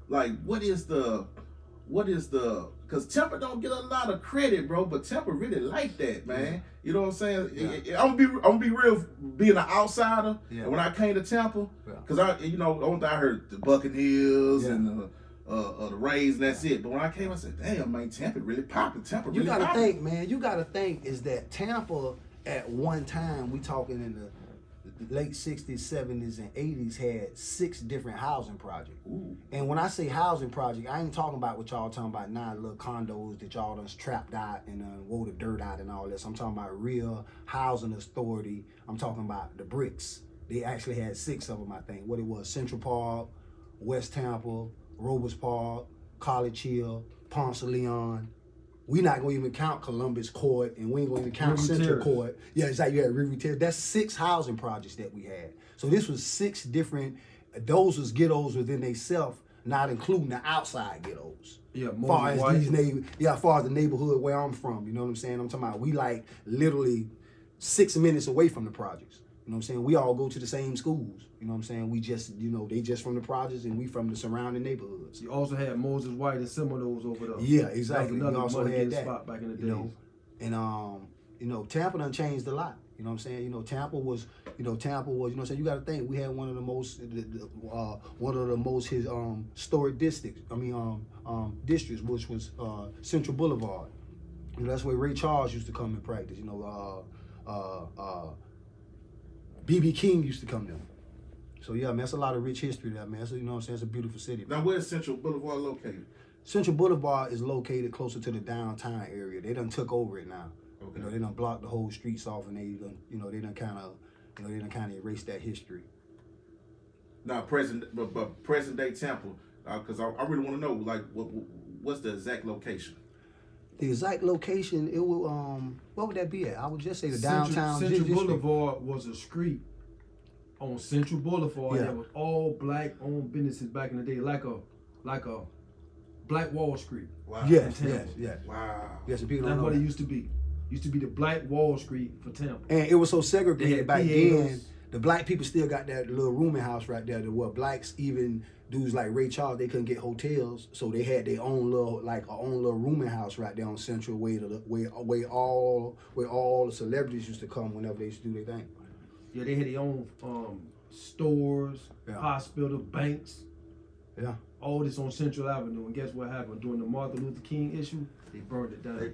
like what is the because Tampa don't get a lot of credit, bro, but Tampa really like that, man. You know what I'm saying? Yeah. I'm gonna be real, being an outsider. Yeah. And when I came to Tampa, Yeah. because the only thing I heard the Buccaneers Yeah. and the Rays, and that's it. But when I came, I said, damn, man, Tampa really popping. Tampa really You gotta popping. think, man. You gotta think is that Tampa at one time, we talking in the late 60s, 70s, and 80s, had 6 different housing projects. Ooh. And when I say housing project, I ain't talking about what y'all talking about now, little condos that y'all done trapped out and wore the dirt out and all this. I'm talking about real housing authority. I'm talking about the bricks. They actually had 6 of them, I think. What it was: Central Park, West Tampa, Robles Park, College Hill, Ponce de Leon. We not gonna even count Columbus Court, and we ain't gonna even count River Central Terrace. Court. Yeah, exactly. You had River Terrace. That's 6 housing projects that we had. So this was 6 different. Those was ghettos within themselves, not including the outside ghettos. Yeah, Far as White. as far as the neighborhood where I'm from, you know what I'm saying? I'm talking about we like literally 6 minutes away from the projects. You know what I'm saying? We all go to the same schools. You know what I'm saying? We just, they just from the projects and we from the surrounding neighborhoods. You also had Moses White and Seminoles over there. Yeah, exactly. That was We also another money had getting that. spot back in the days. You know, and Tampa done changed a lot. You know what I'm saying? Tampa was, you know what I'm saying? You got to think we had one of the most historic districts. Districts, which was Central Boulevard. That's where Ray Charles used to come and practice. B.B. King used to come there. So yeah, man, that's a lot of rich history there, man. So you know what I'm saying? It's a beautiful city. Now, where's Central Boulevard located? Central Boulevard is located closer to the downtown area. They done took over it now. Okay. They done blocked the whole streets off, and they done kind of erased that history. Now, present day Tampa, because I really want to know, like, what's the exact location? The exact location, it will what would that be at? I would just say the downtown Central district. Boulevard was a street on Central Boulevard Yeah. that was all black-owned businesses back in the day, like a Black Wall Street. Wow. Yes, Tampa. yes. Wow. Yes, and people don't That's know what that. it used to be. Used to be the Black Wall Street for Tampa. And it was so They segregated had back theaters. then. The black people still got that little rooming house right there. Where blacks, even dudes like Ray Charles, they couldn't get hotels, so they had their own little rooming house right there on Central, where all the celebrities used to come whenever they used to do their thing. Yeah, they had their own stores, Yeah. hospital, banks. Yeah. All this on Central Avenue. And guess what happened? During the Martin Luther King issue, they burned it down.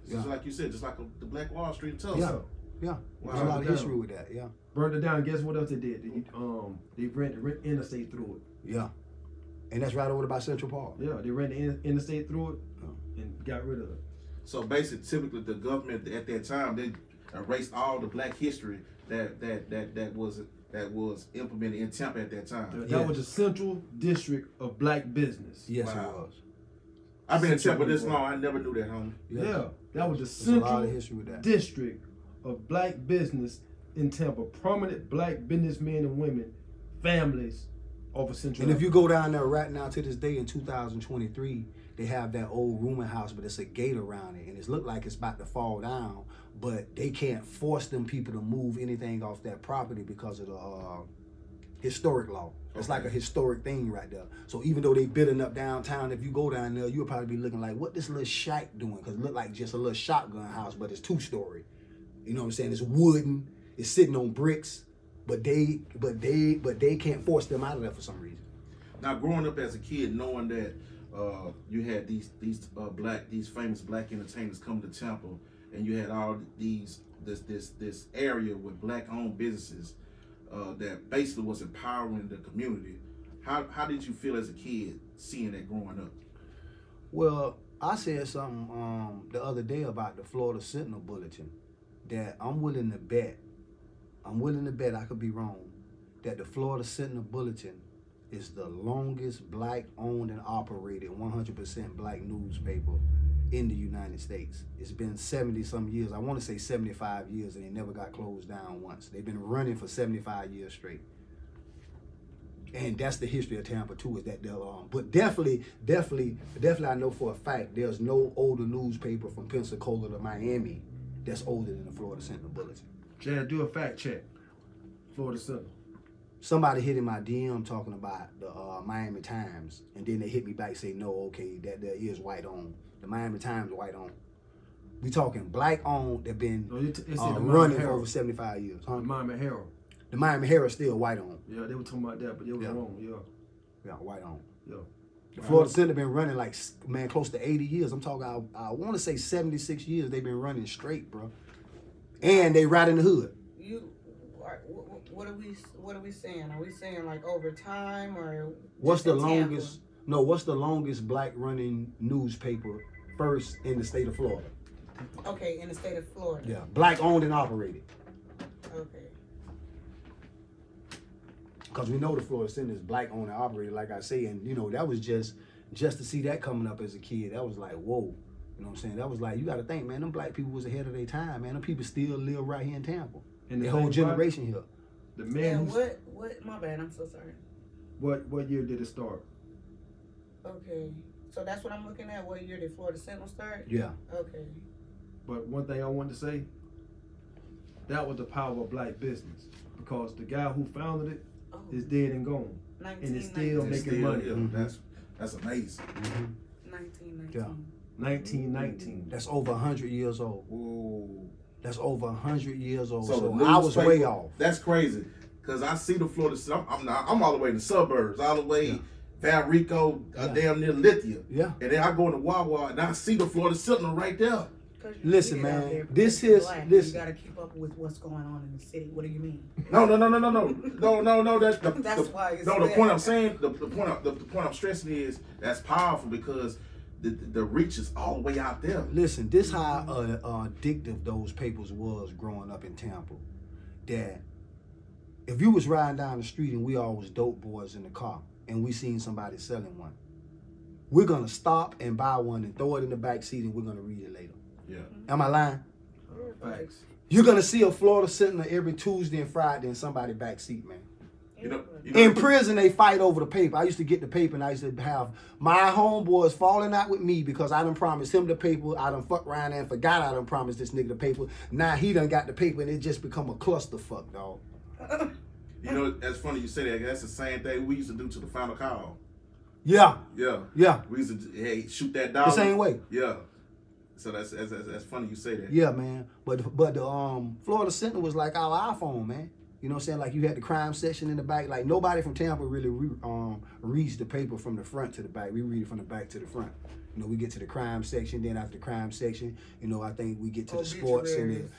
Just like you said, just like the Black Wall Street in Tulsa. Yeah. Yeah. Wow. There's a lot of Down. history with that. Yeah. Burned it down. Guess what else they did? They ran the interstate through it. Yeah. And that's right over by Central Park. Yeah, they ran the interstate through it and got rid of it. So basically, typically the government at that time, they erased all the black history that was implemented in Tampa at that time. That Yes. was the central district of black business. Yes, Wow. it was. I've been in Central Tampa this Boulevard. long. I never knew that, homie. Yeah, that was the There's a lot of central history with that. district of black business in Tampa. Prominent black businessmen and women, families over Central. And if you go down there right now to this day in 2023, they have that old rooming house, but it's a gate around it, and it look like it's about to fall down. But they can't force them people to move anything off that property because of the historic law. It's like a historic thing right there. So even though they building up downtown, if you go down there, you'll probably be looking like, what this little shack doing? Because it look like just a little shotgun house, but it's 2-story. You know what I'm saying? It's wooden. It's sitting on bricks, but they can't force them out of there for some reason. Now, growing up as a kid, knowing that you had these famous black entertainers come to Tampa, and you had all this area with black-owned businesses that basically was empowering the community. How did you feel as a kid seeing that growing up? Well, I said something the other day about the Florida Sentinel Bulletin that I'm willing to bet, I could be wrong, that the Florida Sentinel Bulletin is the longest black owned and operated 100% black newspaper in the United States. It's been 70 some years. I want to say 75 years, and they never got closed down once. They've been running for 75 years straight. And that's the history of Tampa too, is that but definitely I know for a fact there's no older newspaper from Pensacola to Miami that's older than the Florida Sentinel Bulletin. Chad, do a fact check. Florida Sentinel. somebody hit in my DM talking about the Miami Times, and then they hit me back say, no, okay, that there is white owned. The Miami Times white owned. We talking black owned that been running for over 75 years. Huh? The Miami Herald. The Miami Herald still white owned. Yeah, they were talking about that, but they were wrong. Yeah. Yeah, white owned. Yeah. The Florida Sentinel been running like, man, close to 80 years. I'm talking, I want to say 76 years they've been running straight, bro. And they right in the hood. What are we saying? Are we saying like over time or What's the Tampa? longest? No, what's the longest black running newspaper first in the state of Florida? Okay, in the state of Florida. Yeah, black owned and operated. Okay. Because we know the Florida Sentinel is black owned and operated, like I say, and you know that was just to see that coming up as a kid. That was like, whoa, you know what I'm saying? That was like, you got to think, man, them black people was ahead of their time, man. Them people still live right here in Tampa. And the whole generation here. The man. And what? My bad. I'm so sorry. What year did it start? Okay, so that's what I'm looking at. What year did Florida Sentinel start? Yeah. Okay. But one thing I wanted to say, that was the power of black business, because the guy who founded it is dead and gone, and it's still making money. Yeah, that's amazing. 1919. Yeah. 1919. That's over 100 years old. Whoa. That's over 100 years old. So the I was way newspaper, off. That's crazy, cause I see the Florida. I'm all the way in the suburbs, all the way Valrico, damn near Lithia. Yeah. And then I go into Wawa and I see the Florida Sentinel right there. Listen, man, this is black. this. You gotta keep up with what's going on in the city. What do you mean? No. That's That's why it's no. The there. point I'm saying, the point I'm stressing is that's powerful because the reach is all the way out there. Listen, this how addictive those papers was growing up in Tampa. That if you was riding down the street and we all was dope boys in the car and we seen somebody selling one, we're gonna stop and buy one and throw it in the back seat and we're gonna read it later. Yeah. Am I lying? Facts. You're gonna see a Florida Sentinel every Tuesday and Friday in somebody's back seat, man. You know, In prison, they fight over the paper. I used to get the paper, and I used to have my homeboys falling out with me because I done promised him the paper. I done fucked around and forgot I done promised this nigga the paper. Now he done got the paper, and it just become a clusterfuck, dog. You know, that's funny you say that. That's the same thing we used to do to the final call. Yeah. Yeah. Yeah. We used to shoot that dog. The same way. Yeah. So that's funny you say that. Yeah, man. But the Florida Sentinel was like our iPhone, man. You know what I'm saying? Like you had the crime section in the back. Like nobody from Tampa really reads the paper from the front to the back. We read it from the back to the front. You know, we get to the crime section. Then after the crime section, you know, I think we get to the sports and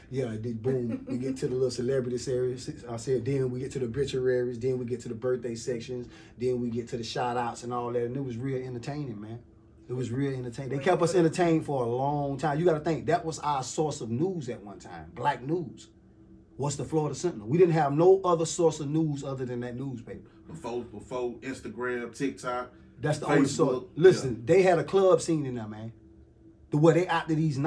boom, we get to the little celebrity series. I said then we get to the obituaries. Then we get to the birthday sections. Then we get to the shout outs and all that. And it was real entertaining, man. It was real entertaining. They kept us entertained for a long time. You got to think that was our source of news at one time. Black news. What's the Florida Sentinel? We didn't have no other source of news other than that newspaper. Before Instagram, TikTok. That's the Facebook, only source. Listen, they had a club scene in there, man. The way they out to these nights.